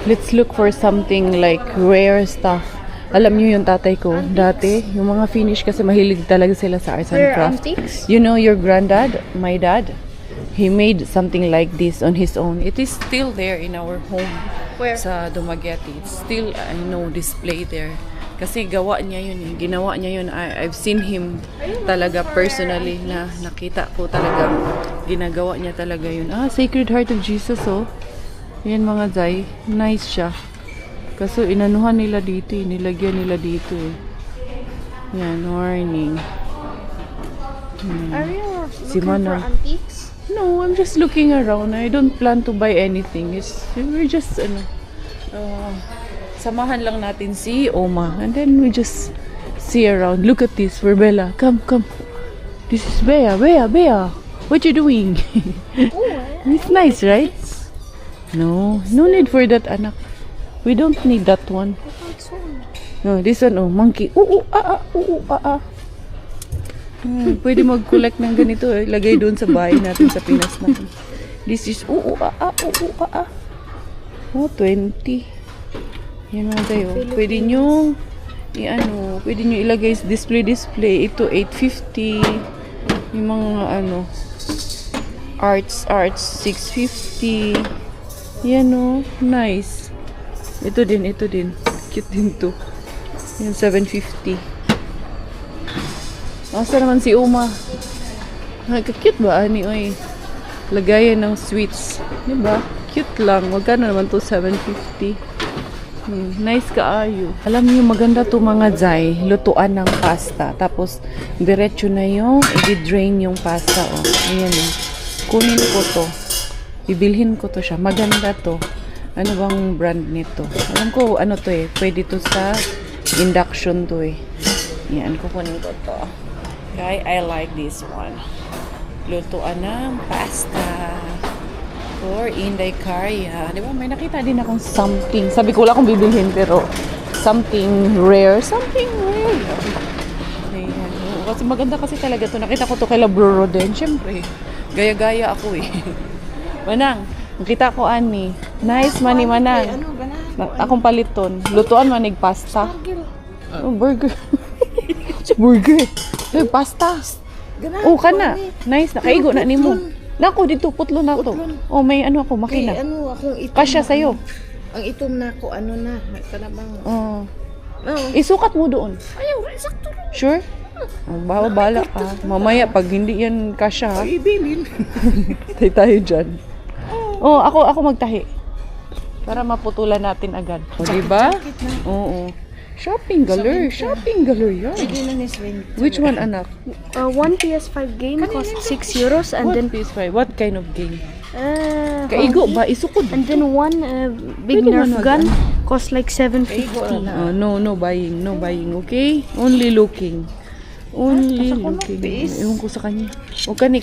Let's look for something like rare stuff. Alam niyo yung tatay ko, dati, yung mga Finnish kasi mahilig talaga sila sa arts and Rare craft. antiques? You know your granddad, my dad, he made something like this on his own. It is still there in our home. Where? Sa Dumaguete. It's still, display there. Kasi gawa niya yun, ginawa niya yun. I've seen him talaga personally na nakita ko talaga ginagawa niya talaga yun. Sacred Heart of Jesus, oh. Yan mga Zay, nice siya. Kaso inanuhan nila dito, nilagyan nila dito eh. Yan, warning. Are you Si looking for Manang. antiques? No, I'm just looking around. I don't plan to buy anything. We're just, samahan lang natin si Oma. And then we just see around. Look at this, for Bella. Come. This is Bea. What you doing? It's nice, right? No need for that, anak. We don't need that one. No, this one, monkey. Pwede mag-collect ng ganito eh. Lagay doon sa bahay natin sa Pinas natin. This is 20. Yan mga tayo. Pwede nyo ilagay sa display. Ito 850. Yung mga arts 650. Yan nice. Ito din. Cute din to. Yan 750. Asa naman si Uma? Nagka-cute ba? Oy. Lagayan ng sweets. Diba? Cute lang. Magkano naman to? 750. Nice kaayo. Alam niyo maganda to mga Zay. Lutuan ng pasta. Tapos, diretso na yung i-drain yung pasta. Ayan Kunin ko to. Bibilhin ko to siya. Maganda to. Ano bang brand nito? Alam ko ano to eh. Pwede to sa induction to eh. Yan. Kukunin ko to. Okay, I like this one. Lutuan ng pasta for Inday Karya. Di ba? May nakita din akong something. Sabi ko wala akong bibilhin pero something rare. Ayan. Kasi maganda kasi talaga to. Nakita ko to kay Labro din. Siyempre, gaya-gaya ako eh. Manang, nakita ko ani. Nice money, Manang. Akong paliton. Lutuan manig pasta. Burger. Burger. Pasta. Kana. Nice. Nakaigo na nimo. Nako, dito. Putlo na to. May ako, makina. Akong itom. Kasya sa'yo. Ang itom na ako, na. Kanabang. Isukat mo doon. Ayaw, sakto lang. Sure? Bala ka. Mamaya, pag hindi yan kasya, ha? Ibilin. Tayo dyan. Ako magtahi. Para maputulan natin agad. Diba? Oo. Shopping galore yan. Sige na ni Swen. Which one, anak? One PS5 game costs €6 and What then PS5? What kind of game? Kaigo Kaigo ba? Isukod. and then one big Pwede Nerf man gun wag, costs like $750. No buying, okay? Only looking. Ewan ko sa kanya. O kani.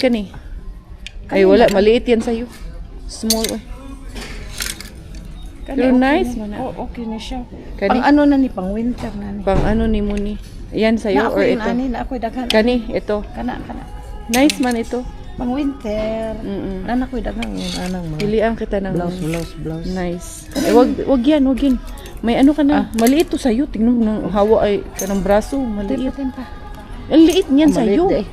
Ay, wala. Maliit yan sa'yo. Small. Pero nice man. Okay na siya. Kani? Pang na ni, pang winter na ni. Pang ni mo ni? Ayan sa'yo Na ako or yung ito? ani, na ako yung daghan. Kani, ito. Kana. Nice man ito. Pang winter. Mm-mm. Anak ko dagang anang mga Pilian kita ng blouse. nice. Wag yan. May ano ka na. Maliit to sa'yo. Tingnan mo ng hawa ay kanang braso. Maliit. pa. Ang liit niyan sa'yo. Maliit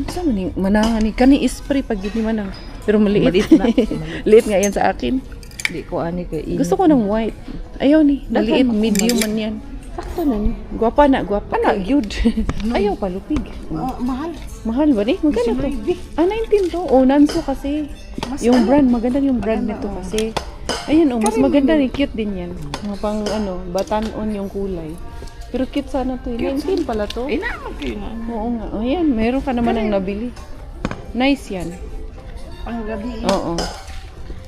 Saan man yung manangan ni? Kani spray pag hindi manang. Pero maliit. Maliit na. Liit nga yan sa akin. Di ko ani kay init. Gusto ko ng white. Ayaw ni. Maliit, Dagan, medium maliit. man yan. Sakto na ni. Gwapa na. Yun. Ayaw palupig. Mahal. Mahal ba ni? Magkano to? 19 to. Oh, Nanso kasi. Yung brand, maganda yung brand nito kasi. Ayan, oh, mas maganda ni. Cute din yan. Mga pang batanon yung kulay. Pero cute sana to. 19 pala to. Ay naman kayo na. Oo nga. Oh, yan. Meron ka naman ang nabili. Nice yan. Pang gabi. Oo.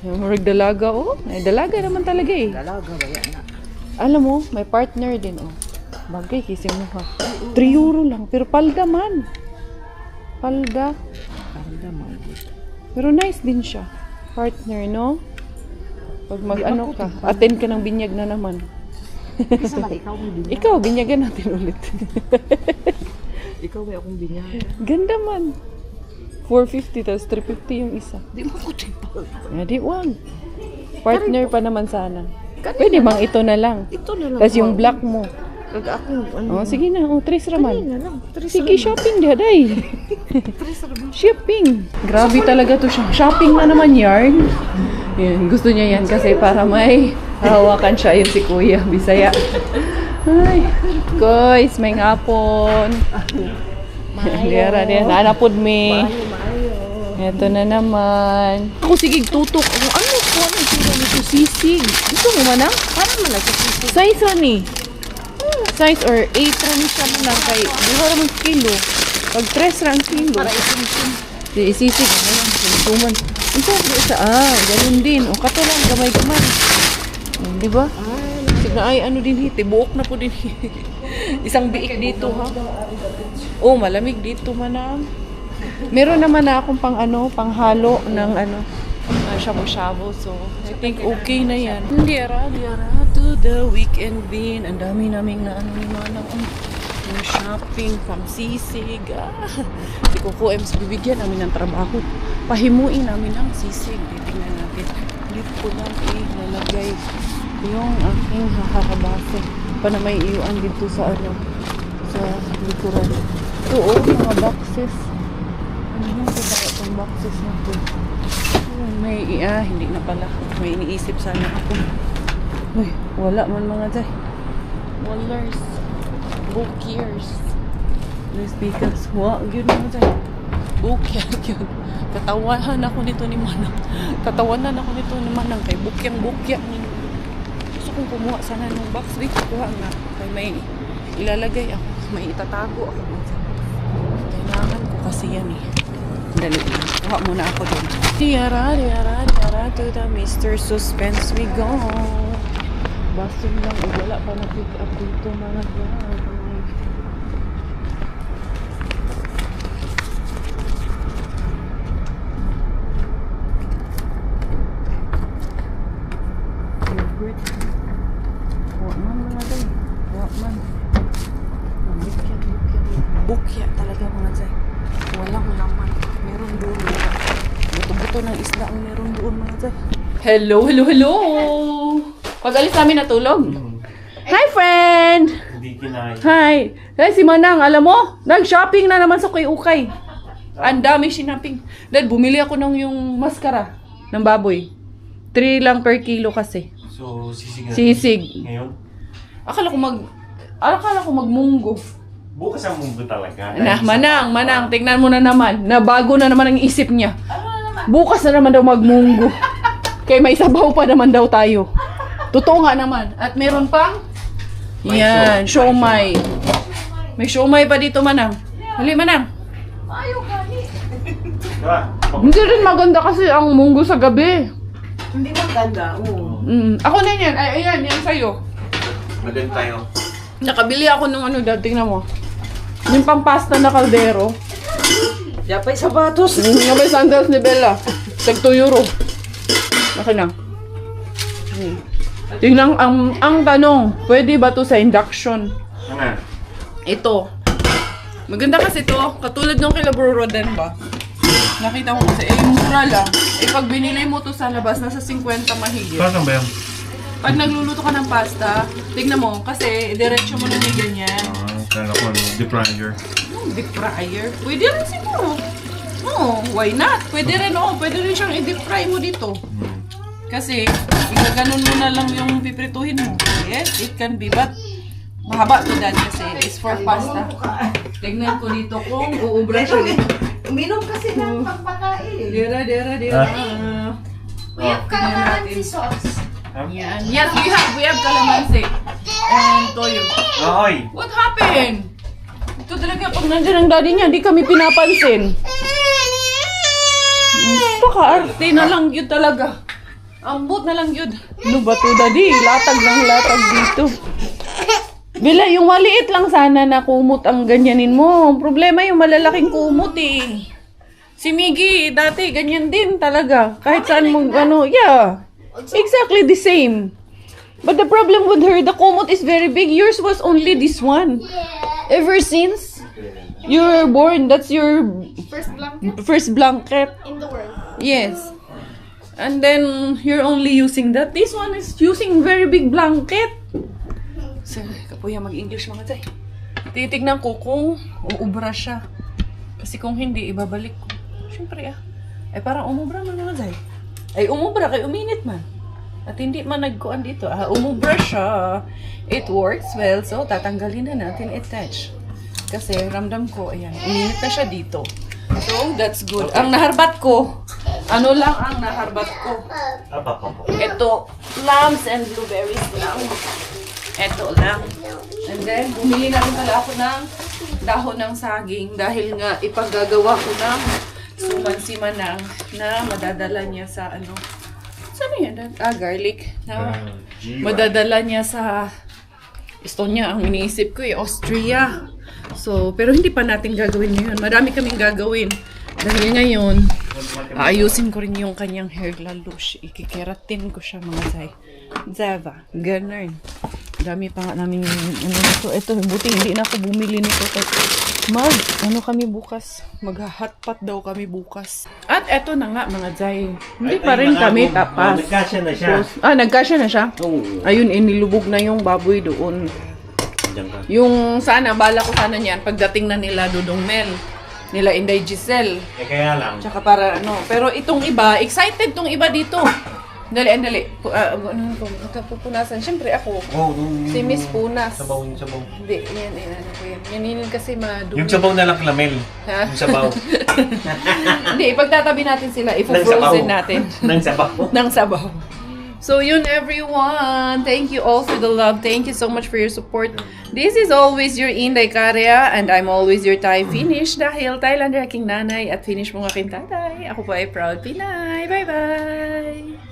Yung dalaga, oh. Ay, dalaga naman talaga eh. Dalaga ba yan na? Alam mo, may partner din, oh. Bagay, kising mo ha. 3 euro lang. Pero palda man. Palda. Palda man. Pero nice din siya. Partner, no? Pag mag-ano ka, attend ka ng binyag na naman. Isa man ikaw mo binyag. Ikaw, binyagan natin ulit. Ikaw ba akong binyag? Ganda man. 450 tapos 350 yung isa. Di mo ko tipa. Di, wag. Partner pa naman sana. Pwede bang ito na lang? Ito na lang. Tapos yung black mo. Kag ako ano. Oh, sige na. Oh, tres raman. na lang. Sige, shopping dia, day. Shopping. Grabe talaga to siya. Shopping na naman yarn. Yan, gusto niya yan kasi para may hawakan siya yun si Kuya Bisaya. Ay, guys, may ngapon. Diyara, nanapod me. Ito na naman. Ako sige, tutok. Ano ko? Ano ito nito? Sisig. Gusto mo man Para man nagsisisi. size ni. Size or 8 rang siya man lang kay duha ra man kilo. Pag 3 rang kilo. Para isimsim. Di isisig ano yan, sintuman. Ito sa ganun din. O kato lang gamay-gamay. Di ba? Sig na ay ano din hiti, buok na po din. Isang biik dito ha. Oh, malamig dito manang. Meron naman na akong panghalo ng shabu-shabu. So, I think okay na yan. Diara to the weekend bin. Ang dami naming na yung shopping, pang sisig. Si Coco Ems, bibigyan namin ng trabaho. Pahimuin namin ang sisig. Titingnan natin. Dito ko lang nalagay yung aking hahabase. Pa na may iuan dito sa sa likuran. Ito mga boxes. Ano yung itong boxes na ito? May hindi na pala. May iniisip sana ako. Uy, wala man mga day. Wallers. Bookiers. Let's because. Wag yun mga day. Bookier yun. Katawanan ako nito ni Manang. Kay bukyang. Gusto kong kumuha sana ng box. Di ko kuha nga. Kay may ilalagay ako. May itatago ako. Kailangan ko kasi yan eh. Dali. Kuha muna ako doon. Diara to the Mr. Suspense we go. Baso lang. Wala pa na-pick up dito mga yan. Yogurt. Kuha man mga day. Kuha man. Bukya talaga mga day. Walang laman. Meron doon. Buto-buto ng isla ang meron doon mga day. Hello! Pag-alis namin natulog. Hi, friend! Hindi kinain. Hi! Hey, si Manang, alam mo? Nag-shopping na naman sa Ukay. Ang dami sinaping. Dahil bumili ako ng yung maskara ng baboy. 3 lang per kilo kasi. So, sisig na. Sisig. Ngayon? Akala ko magmunggo. Bukas ang mundo talaga. Na, Manang, tingnan mo na naman. Nabago na naman ang isip niya. Bukas na naman daw magmunggo. Kaya may sabaw pa naman daw tayo. Totoo nga naman. At meron pang? Yan, siomay. May siomay pa dito, Manang. Hali, Manang. Diba? Hindi rin maganda kasi ang munggo sa gabi. Hindi maganda. Oo. Ako na yan. Ay, ayan, yan sa'yo. Magan tayo. Nakabili ako ng tingnan mo. Yung pampasta na kaldero. Yapay sapatos. Nga may sandals ni Bella. Tag 2 euro. Okay na. Tingnan, ang tanong, pwede ba to sa induction? Ano? Ito. Maganda kasi to. Katulad ng kila Bro Rodan ba? Nakita ko kasi, mura lang. Pag binili mo to sa labas, nasa 50 mahigit. Parang ba yan? Pag nagluluto ka ng pasta, tignan mo, kasi diretso mo na may ganyan. Kala ko deep fryer. Deep fryer. Pwede rin siguro. Oo, why not? Pwede rin, pwede rin siyang i-deep fry mo dito. Kasi, igaganon mo na lang yung piprituhin mo. Yes, it can be, but mahaba to that kasi it's for pasta. Tignan ko dito kung uubra siya dito. Uminom kasi ng pagpakain. Dira. We have calamansi sauce. Yan. Yes, we have calamansi. And toyo. Ay! What happened? Ito talaga, pag nandiyan ang daddy niya, di kami pinapansin. Paka-arte na lang yun talaga. Ambot na lang yun. Ano ba to, daddy? Latag ng latag dito. Bila, yung maliit lang sana na kumot ang ganyanin mo. Ang problema yung malalaking kumot eh. Si Miggy, dati ganyan din talaga. Kahit saan mo, yeah. Exactly the same. But the problem with her, the kumot is very big. Yours was only this one. Ever since you were born, that's your first blanket. In the world. Yes. And then, you're only using that. This one is using very big blanket. So, kapuya mag-English mga tay. Titignan ko kung uubra siya. Kasi kung hindi, ibabalik ko. Siyempre Ay, parang umubra man mga tay. Ay, umubra kay uminit man. At hindi man nagkuan dito. Umubra siya. It works well. So, tatanggalin na natin attach. Kasi ramdam ko, ayan, uminit na siya dito. So, that's good. Ang naharbat ko, ano lang ang naharbat ko? Ito, plums and blueberries lang. Ito lang. And then, bumili na rin pala ako ng dahon ng saging dahil nga ipagagawa ko ng sumansimanang na madadala niya sa ano. Saan yan? Garlic. Na madadala niya sa Estonia. Ang iniisip ko Austria. So, pero hindi pa natin gagawin ngayon. Marami kaming gagawin. Dahil ngayon, aayusin ko rin yung kanyang hair lalo. Ikikeratin ko siya mga say. Zava. Ganun. Dami pa nga namin ito, buti hindi na ako bumili nito. Kami bukas. Mag-hotpot daw kami bukas. At eto na nga mga zay. Hindi pa rin kami tapas. Nagkasya na siya. Nagkasya na siya? Oo. Ayun, inilubog na yung baboy doon. Yung sana, bala ko sana niyan, pagdating na nila Dudong Mel, nila Inday Giselle. Kaya lang. Tsaka para pero itong iba, excited tong iba dito. Dali. Pupunasan. Siyempre ako. Si Miss Punas. Sabaw yung sabaw. Hindi, yan kasi madumi. Yung sabaw na lang lamel. Ha? Yung sabaw. Hindi, ipagtatabi natin sila. Ipo-frozen natin. Nang sabaw. Nang sabaw. So yun everyone, thank you all for the love. Thank you so much for your support. This is always your Inday Karya and I'm always your Thai Finish dahil Thailander aking nanay at Finish mong aking tatay. Ako po ay proud Pinay. Bye-bye!